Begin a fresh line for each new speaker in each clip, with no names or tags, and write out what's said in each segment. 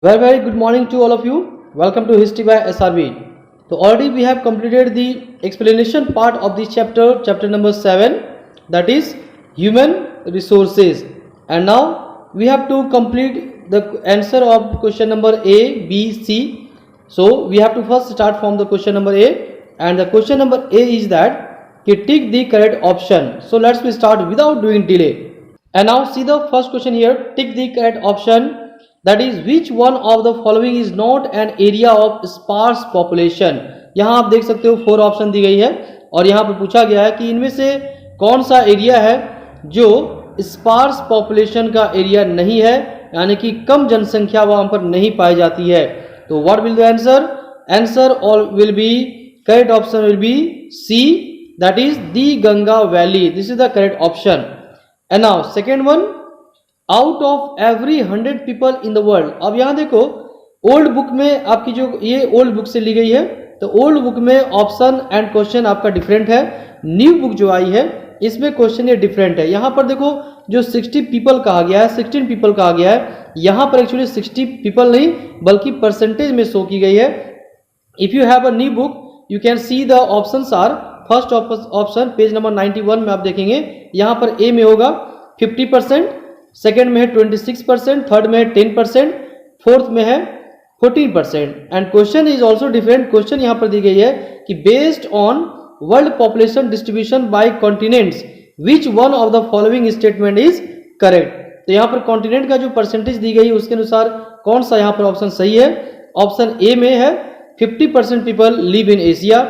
Very good morning to all of you. Welcome to History by SRB. So already we have completed the explanation part of this chapter number 7, that is human resources. And now we have to complete the answer of question number A, B, C. So we have to first start from the question number A, and the question number A is that tick the correct option. So let's start without doing delay. And now see the first question here, tick the correct option. That is which one of the following is not an area of sparse population. यहाँ आप देख सकते हो 4 option दी गई है और यहाँ पर पूछा गया है कि इनमें से कौन सा एरिया है जो स्पार्स पॉपुलेशन का एरिया नहीं है, यानी कि कम जनसंख्या वहां पर नहीं पाई जाती है. तो what will the answer? Answer all will be, correct option will be C, that is the Ganga valley. This is the correct option. And now second one, out of every 100 people in the world. अब यहां देखो old book में आपकी जो ये old book से ली गई है, तो ओल्ड बुक में ऑप्शन एंड क्वेश्चन आपका डिफरेंट है. न्यू बुक जो आई है इसमें क्वेश्चन ये डिफरेंट है. यहां पर देखो जो 60 पीपल कहा गया है, 16 पीपल कहा गया है, यहां पर एक्चुअली 60 पीपल नहीं बल्कि परसेंटेज में शो की गई है. If you have a new book you can see the options are, first option page number 91 में आप देखेंगे यहां पर ए में होगा 50%, सेकेंड में है 26%, थर्ड में है 10%, फोर्थ में है 14%. And question is also different. Question यहां पर दी गई है कि based on world population distribution by continents which one of the following statement is correct. तो यहां पर कॉन्टिनेंट का जो परसेंटेज दी गई है उसके अनुसार कौन सा यहां पर ऑप्शन सही है? ऑप्शन ए में है 50% people live in Asia,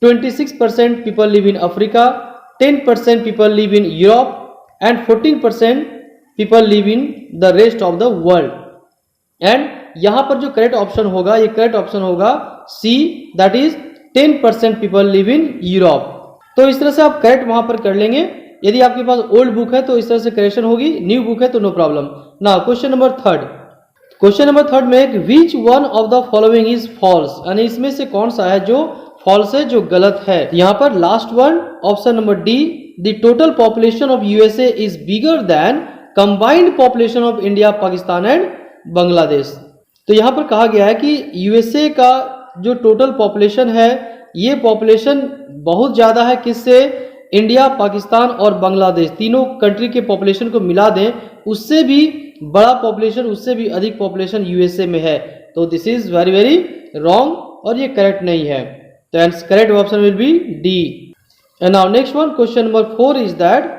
26% people live in Africa, 10% people live in Europe and 14% people live in the rest of the world. And यहां पर जो करेक्ट ऑप्शन होगा, ये करेक्ट ऑप्शन होगा C, that is 10% people live in Europe. तो इस तरह से आप करेक्ट वहां पर कर लेंगे. यदि आपके पास ओल्ड बुक है तो इस तरह से करेक्शन होगी, न्यू बुक है तो no problem. Now question number third. Question number third में which one of the following is false, यानी इसमें से कौन सा है जो फॉल्स है, जो गलत है. यहां पर last one option number D, the total population of USA is bigger than combined population of India, Pakistan and Bangladesh. तो यहां पर कहा गया है कि यूएसए का जो टोटल पॉपुलेशन है ये पॉपुलेशन बहुत ज्यादा है किससे? इंडिया, पाकिस्तान और बांग्लादेश तीनों कंट्री के पॉपुलेशन को मिला दें उससे भी बड़ा पॉपुलेशन, उससे भी अधिक पॉपुलेशन यूएसए में है. तो this is very very wrong और ये करेक्ट नहीं है. तो correct option will B D. And now next one, question number 4 is that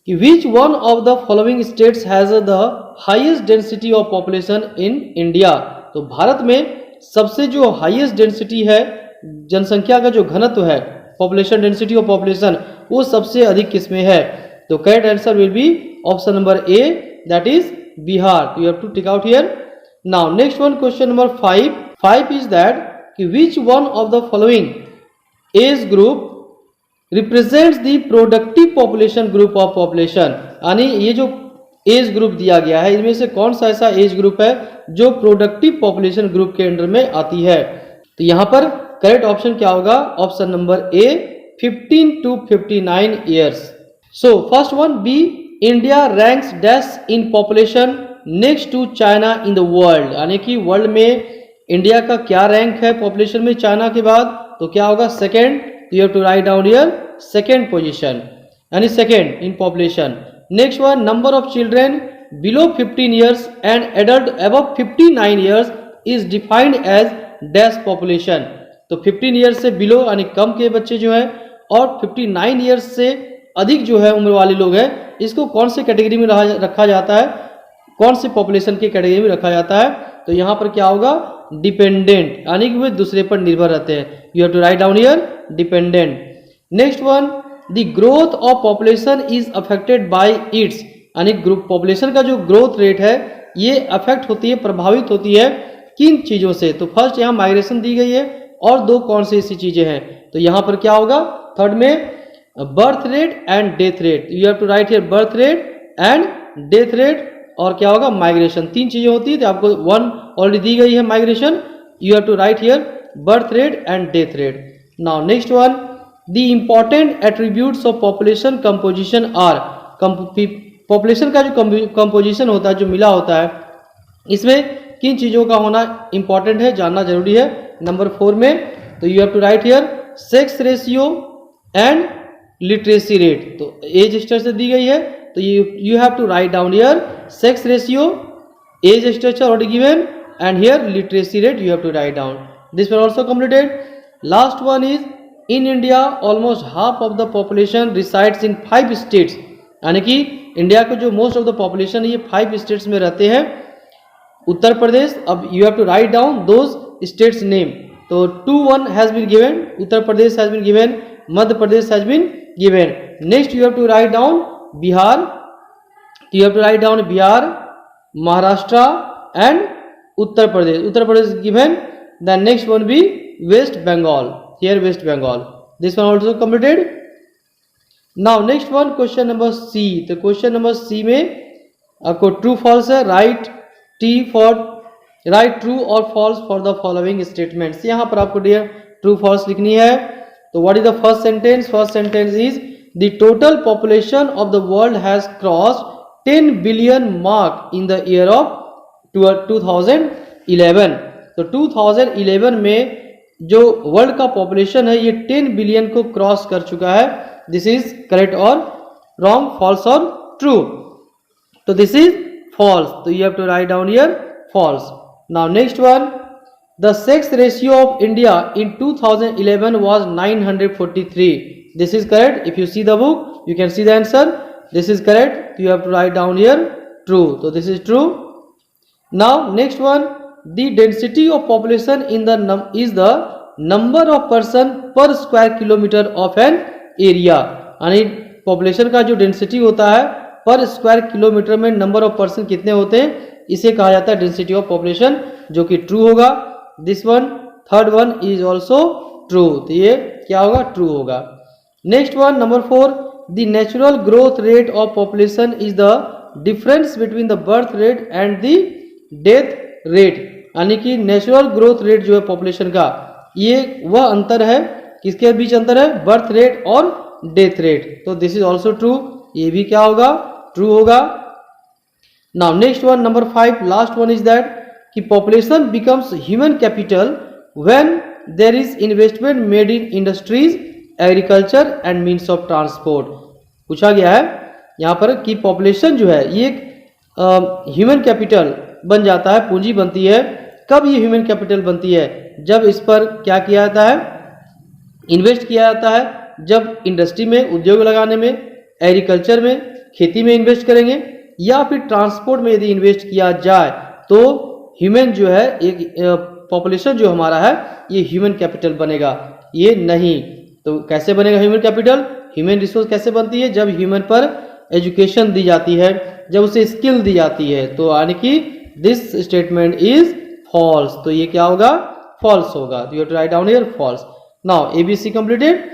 which one of the following states has the highest density of population in India. तो भारत में सबसे जो highest density है, जनसंख्या का जो घनत्व है, पॉपुलेशन डेंसिटी ऑफ पॉपुलेशन, वो सबसे अधिक किस में है? तो correct answer will be option number A, that is Bihar. You have to tick out here. Now next one, question number 5 is that which one of the following age group represents the productive population group of population. यानी ये जो age group दिया गया है इनमें से कौन सा ऐसा एज ग्रुप है जो प्रोडक्टिव पॉपुलेशन ग्रुप के अंडर में आती है? तो यहां पर करेक्ट ऑप्शन क्या होगा? Option number A, 15 to 59 years. So first one B, India ranks dash in population next to China in the world. यानी कि वर्ल्ड में इंडिया का क्या रैंक है पॉपुलेशन में चाइना के बाद? तो क्या होगा? Second. You have to write down here second position, and second in population. Next one, number of children below 15 years and adult above 59 years is defined as dash population. तो 15 years से below यानी कम के बच्चे जो है और 59 years से अधिक जो है उम्र वाले लोग हैं, इसको कौन से कैटेगरी में रखा जाता है, कौन से पॉपुलेशन की कैटेगरी में रखा जाता है? तो यहाँ पर क्या होगा? डिपेंडेंट, यानी कि वे दूसरे पर निर्भर रहते हैं. You have to write down here dependent. Next one, the growth of population is affected by its. यानी ग्रुप पॉपुलेशन का जो ग्रोथ रेट है ये अफेक्ट होती है, प्रभावित होती है किन चीजों से? तो फर्स्ट यहाँ माइग्रेशन दी गई है और दो कौन सी ऐसी चीजें हैं? तो यहाँ पर क्या होगा? थर्ड में birth rate and death rate. You have to write here birth rate and death rate. और क्या होगा? माइग्रेशन. तीन चीजें होती है, तो आपको वन ऑलरेडी दी गई है migration. You have to write here birth rate and death rate. Now next one, the important attributes of population composition are. Population का जो कंपोजिशन होता है, जो मिला होता है, इसमें किन चीज़ों का होना इंपॉर्टेंट है, जानना जरूरी है। नंबर 4 में तो you have to write here sex ratio and literacy rate. तो एज स्ट्रक्चर दी गई है, तो you have to write down here sex ratio, age structure already given, and here literacy rate you have to write down. This one also completed. Last one is in India almost half of the population resides in 5 states, यानी कि India को जो most of the population है ये 5 states में रहते हैं। उत्तर प्रदेश, अब you have to write down those states name. तो 2-1 has been given, Uttar Pradesh has been given, Madhya Pradesh has been given. Next you have to write down Bihar, you have to write down Bihar, Maharashtra and Uttar Pradesh, Uttar Pradesh given. The next one B West Bengal, here West Bengal. This one also completed. Now next one question number C. तो question number सी में आपको true false है, write T for right true और false for the following statements. यहाँ पर आपको डियर true false लिखनी है। तो what is the first sentence? First sentence is the total population of the world has crossed 10 billion mark in the year of 2011। तो 2011 में जो वर्ल्ड का पॉपुलेशन है ये 10 बिलियन को क्रॉस कर चुका है। दिस इज करेक्ट और रॉन्ग, फॉल्स और ट्रू? तो दिस इज फॉल्स, तो you have to write down here false. Now next one, the sex ratio of India in 2011 was 943। This is correct. If you see the book you can see the answer. This is correct, you have to write down here true, तो this is true. Now next one, the density of population in the is the number of person per square kilometre of an area, यानी population का जो density होता है per square kilometre में number of person कितने होते हैं, इसे कहा जाता है डेंसिटी ऑफ पॉपुलेशन, जो कि ट्रू होगा। This one third one is also true, तो ये क्या होगा? ट्रू होगा। Next one number 4, the natural growth rate of population is the difference between the birth rate and the death rate, यानी कि नेचुरल ग्रोथ रेट जो है population का, ये वह अंतर है, किसके बीच अंतर है? बर्थ रेट और डेथ रेट। तो दिस इज ऑल्सो ट्रू, ये भी क्या होगा? ट्रू होगा। Now next one number 5, last one is that कि population becomes human capital when there is investment made in industries, agriculture and means of transport. पूछा गया है यहाँ पर कि पॉपुलेशन जो है ये ह्यूमन कैपिटल बन जाता है, पूंजी बनती है। कब ये ह्यूमन कैपिटल बनती है? जब इस पर क्या किया जाता है? इन्वेस्ट किया जाता है। जब इंडस्ट्री में, उद्योग लगाने में, एग्रीकल्चर में, खेती में इन्वेस्ट करेंगे, या फिर ट्रांसपोर्ट में यदि इन्वेस्ट किया जाए तो ह्यूमन जो है, एक पॉपुलेशन जो हमारा है ये ह्यूमन कैपिटल बनेगा। ये नहीं तो कैसे बनेगा ह्यूमन कैपिटल? ह्यूमन रिसोर्स कैसे बनती है? जब ह्यूमन पर एजुकेशन दी जाती है, जब उसे स्किल दी जाती है। तो यानी कि दिस स्टेटमेंट इज फॉल्स, तो ये क्या होगा? फॉल्स होगा। You have to write down here false. Now ABC completed.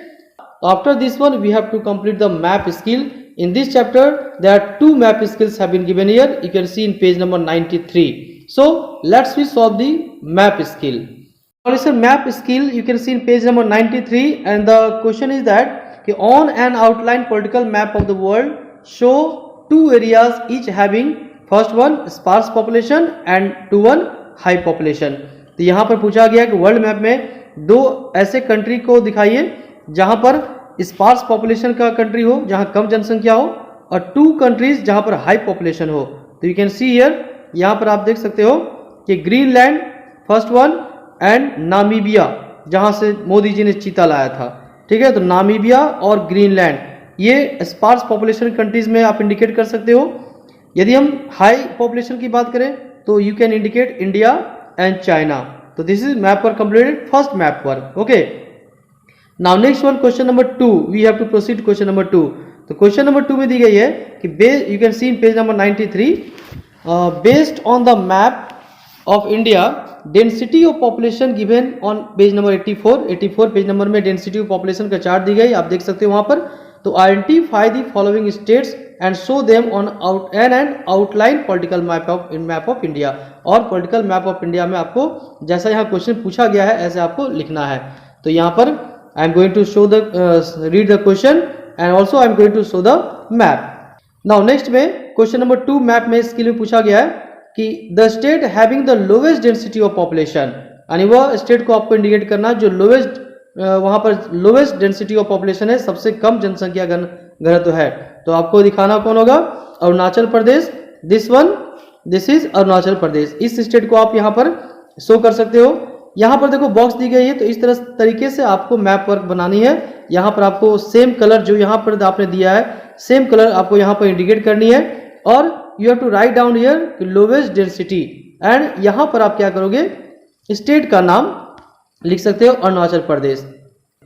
After this one we have to complete the map skill. In this chapter there are 2 map skills have been given here. You can see in page number 93. So let's we solve the map skill. Now listen, map skill you can see in page number 93, and the question is that on an outline political map of the world show 2 areas each having first one sparse population and 2 high population. तो यहाँ पर पूछा गया कि world map में 2 ऐसे country को दिखाइए जहाँ पर स्पार्स पॉपुलेशन का कंट्री हो, जहाँ कम जनसंख्या हो, और 2 कंट्रीज जहाँ पर हाई पॉपुलेशन हो। तो यू कैन सी हियर, यहाँ पर आप देख सकते हो कि Greenland first one and Namibia, जहाँ से मोदी जी ने चीता लाया था। ठीक है, तो नामीबिया और ग्रीनलैंड ये स्पार्स पॉपुलेशन कंट्रीज में आप इंडिकेट कर सकते हो। यदि हम हाई पॉपुलेशन की बात करें तो you can indicate India and China. तो this is map work completed, first map work. Okay, now next one question number 2, we have to proceed question number 2। तो क्वेश्चन नंबर 2 में दी गई है कि you can C in page number 93, based on the map of India density of population given on page number 84 page number में density of population का chart दी गई, आप देख सकते हो वहां पर। तो identify the following states and show them on and outline political map of India. और पॉलिटिकल मैप ऑफ इंडिया में आपको जैसा यहाँ क्वेश्चन पूछा गया है ऐसे आपको लिखना है। तो यहाँ पर I am going to show the read the question and also I am going to show the map. Now next में क्वेश्चन नंबर 2 मैप में इसके लिए पूछा गया है कि the state having the lowest density of population, यानी वह स्टेट को आपको इंडिकेट करना जो लोवेस्ट वहां पर लोवेस्ट डेंसिटी ऑफ पॉपुलेशन है, सबसे कम जनसंख्या घनत्व है। तो आपको दिखाना कौन होगा? अरुणाचल प्रदेश। This is Arunachal Pradesh. इस स्टेट को आप यहाँ पर शो कर सकते हो। यहाँ पर देखो बॉक्स दी गई है, तो इस तरीके से आपको मैप वर्क बनानी है। यहाँ पर आपको सेम कलर जो यहाँ पर आपने दिया है, सेम कलर आपको यहाँ पर इंडिकेट करनी है, और you have to write down here lowest density, and यहाँ पर आप क्या करोगे? स्टेट का नाम लिख सकते हो, अरुणाचल प्रदेश।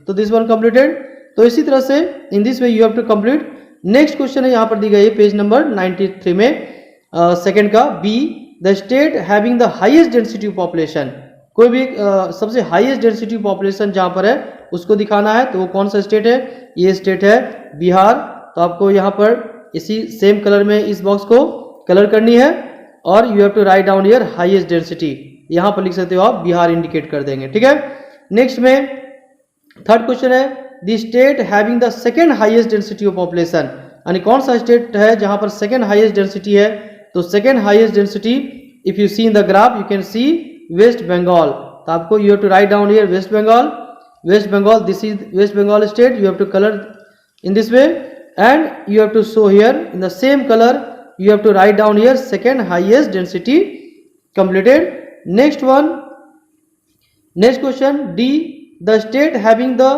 तो दिस वन कंप्लीटेड। तो इसी तरह से in this way you have to complete. Next question है यहाँ पर दी गई है पेज नंबर 93 में, सेकंड का B, the state having the highest density of population. कोई भी सबसे हाईएस्ट डेंसिटी ऑफ पॉपुलेशन जहाँ पर है उसको दिखाना है, तो वो कौन सा स्टेट है? ये स्टेट है बिहार। तो आपको यहाँ पर इसी सेम कलर में इस बॉक्स को कलर करनी है, और you have to write down here highest density. यहाँ पर लिख सकते हो आप, बिहार इंडिकेट कर देंगे, ठीक है। नेक्स्ट में थर्ड क्वेश्चन है, the state having the second highest density of population, यानी कौन सा स्टेट है जहां पर सेकेंड हाईएस्ट डेंसिटी है? तो second highest density if you see in the graph you can see West Bengal. तो आपको you have to write down here West Bengal. West Bengal, this is West Bengal state. You have to colour in this way, and you have to show here in the same colour, you have to write down here second highest density. Completed. Next one, next question D, the state having the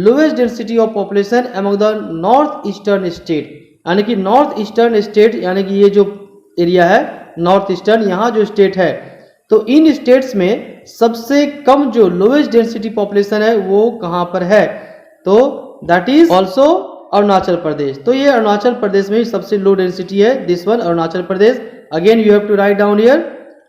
lowest density of population among the north eastern state, यानी कि north eastern state, यानी कि ये जो area है north eastern, यहाँ जो state है, तो इन स्टेट्स में सबसे कम जो लोवेस्ट डेंसिटी पॉपुलेशन है वो कहाँ पर है? तो that is also Arunachal Pradesh. तो ये अरुणाचल प्रदेश में सबसे लो डेंसिटी है, this one Arunachal Pradesh. Again you have to write down here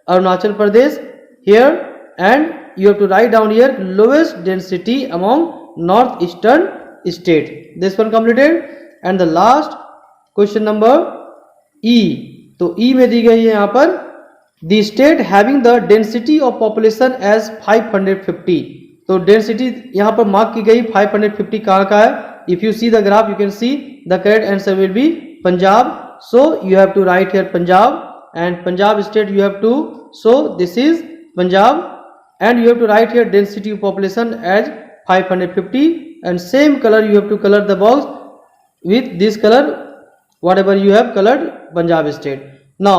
Arunachal Pradesh here, and you have to write down here lowest density among north eastern state. This one completed. And the last question number E, तो E में दी गई है यहाँ पर, the state having the density of population as 550। तो density यहाँ पर मार्क की गई 550 कहाँ का है? If you see the graph, you can see the correct answer will be Punjab. So you have to write here Punjab, and Punjab state you have to, so this is Punjab, and you have to write here density of population as 550, and same color you have to color the box with this color, whatever you have colored Punjab state. Now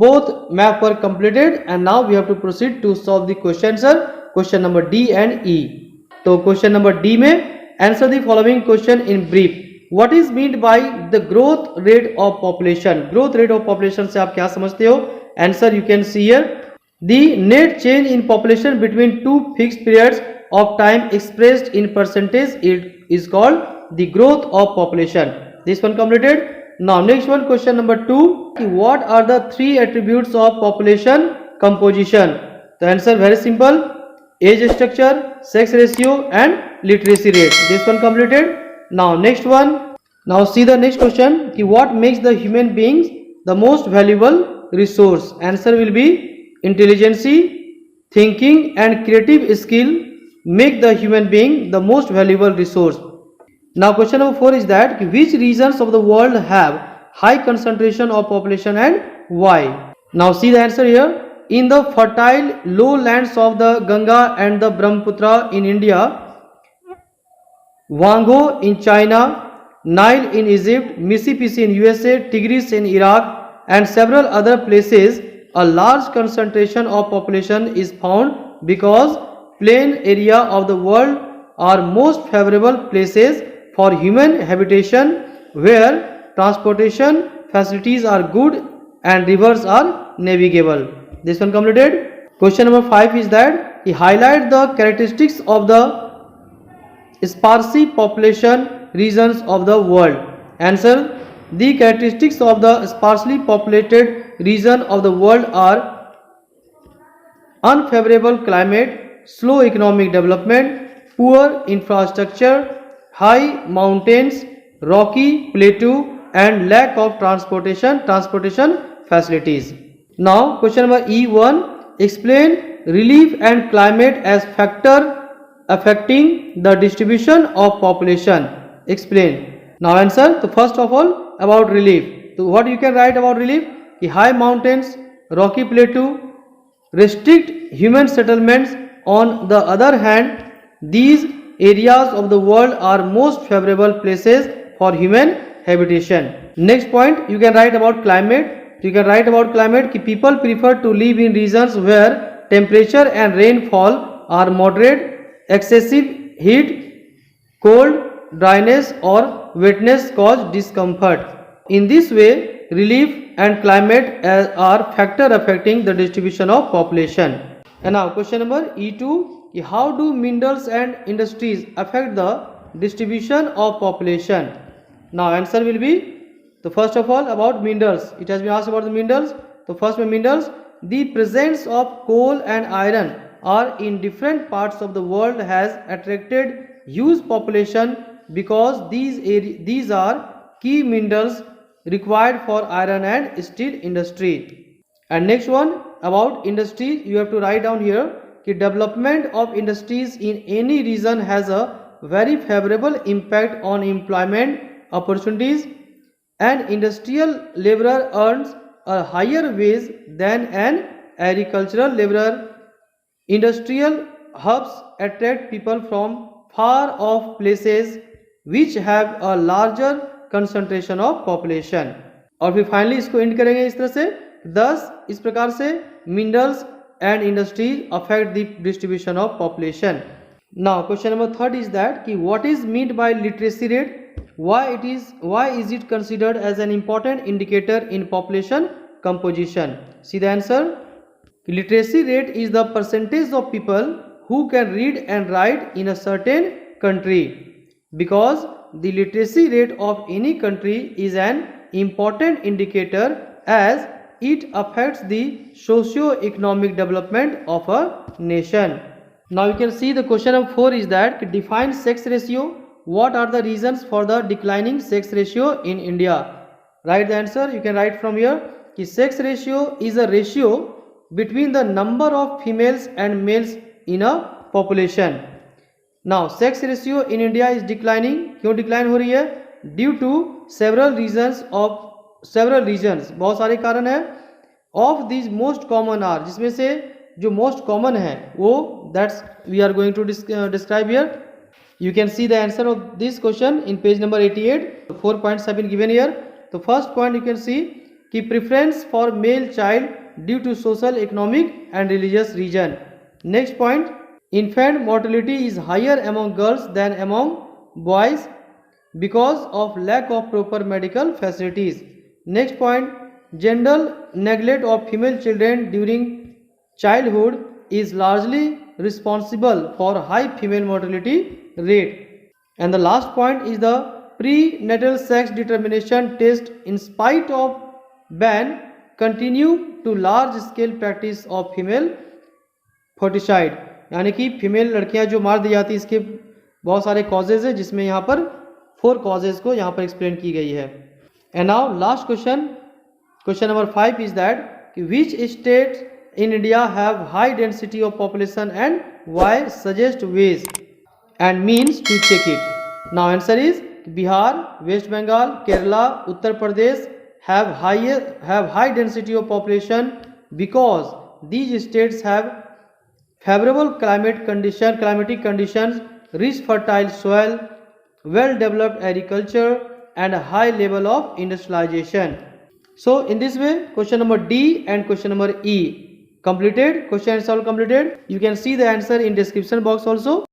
both map were completed, and now we have to proceed to solve the question answer, question number D and E. तो question number D में answer the following question in brief. What is meant by the growth rate of population? Growth rate of population से आप क्या समझते हो? Answer you can see here. The net change in population between two fixed periods of time expressed in percentage is called the growth of population. This one completed. Now next one, question number 2. What are the three attributes of population composition? The answer very simple. Age structure, sex ratio and literacy rate. This one completed. Now next one. Now see the next question. What makes the human beings the most valuable resource? Answer will be intelligence, thinking and creative skill make the human being the most valuable resource. Now question number 4 is that which regions of the world have high concentration of population and why? Now see the answer here. In the fertile lowlands of the Ganga and the Brahmaputra in India, Wango in China, Nile in Egypt, Mississippi in USA, Tigris in Iraq and several other places, a large concentration of population is found because plain area of the world are most favorable places for human habitation, where transportation facilities are good and rivers are navigable. This one completed. Question number 5 is that he highlight the characteristics of the sparsely population regions of the world. Answer: the characteristics of the sparsely populated region of the world are unfavorable climate, slow economic development, poor infrastructure, high mountains, rocky plateau and lack of transportation facilities. Now question number E1, explain relief and climate as factor affecting the distribution of population. Explain. Now answer. So first of all about relief. So what you can write about relief? High mountains, rocky plateau, restrict human settlements. On the other hand, these areas of the world are most favorable places for human habitation. Next point, you can write about climate. You can write about climate कि people prefer to live in regions where temperature and rainfall are moderate. Excessive heat, cold, dryness or wetness cause discomfort. In this way, relief and climate are factor affecting the distribution of population. And now question number E2, how do minerals and industries affect the distribution of population? Now answer will be, so first of all about minerals. It has been asked about the minerals. So first minerals, the presence of coal and iron are in different parts of the world has attracted huge population because these are key minerals required for iron and steel industry. And next one about industry, you have to write down here that development of industries in any region has a very favorable impact on employment opportunities. An industrial laborer earns a higher wage than an agricultural laborer. Industrial hubs attract people from far off places which have a larger concentration of population. और फिर finally इसको and करेंगे इस तरह से, thus इस प्रकार से minerals and industries affect the distribution of population. Now question number 3 is that what is meant by literacy rate? Why is it considered as an important indicator in population composition? See the answer. Literacy rate is the percentage of people who can read and write in a certain country. Because the literacy rate of any country is an important indicator as it affects the socio-economic development of a nation. Now you can see the question number 4 is that define sex ratio. What are the reasons for the declining sex ratio in India? Write the answer. You can write from here. Sex ratio is a ratio between the number of females and males in a population. Now sex ratio in India is declining. क्यों decline हो रही है? Due to several reasons. बहुत सारे कारण हैं. Of these most common are, जिसमें से जो most common है वो that's we are going to describe here. You can see the answer of this question in page number 88. 4 points have been given here. The first point you can see कि preference for male child due to social, economic and religious reason. Next point, infant mortality is higher among girls than among boys because of lack of proper medical facilities. Next point, gender neglect of female children during childhood is largely responsible for high female mortality rate. And the last point is the prenatal sex determination test, in spite of ban, continue to large scale practice of female फोर्टिसाइड, यानी कि female लड़कियां जो मार दी जाती है, इसके बहुत सारे कॉजेज है जिसमें यहाँ पर 4 कॉजेज को यहाँ पर एक्सप्लेन की गई है. And now last question number 5 is that which state in India have high density of population and why suggest ways and means to check it. Now answer is Bihar, West Bengal, Kerala, Uttar Pradesh have high density of population because these states have favorable climatic conditions, rich fertile soil, well developed agriculture and a high level of industrialization. So in this way question number D and question number E completed. Question is all completed. You can see the answer in description box also.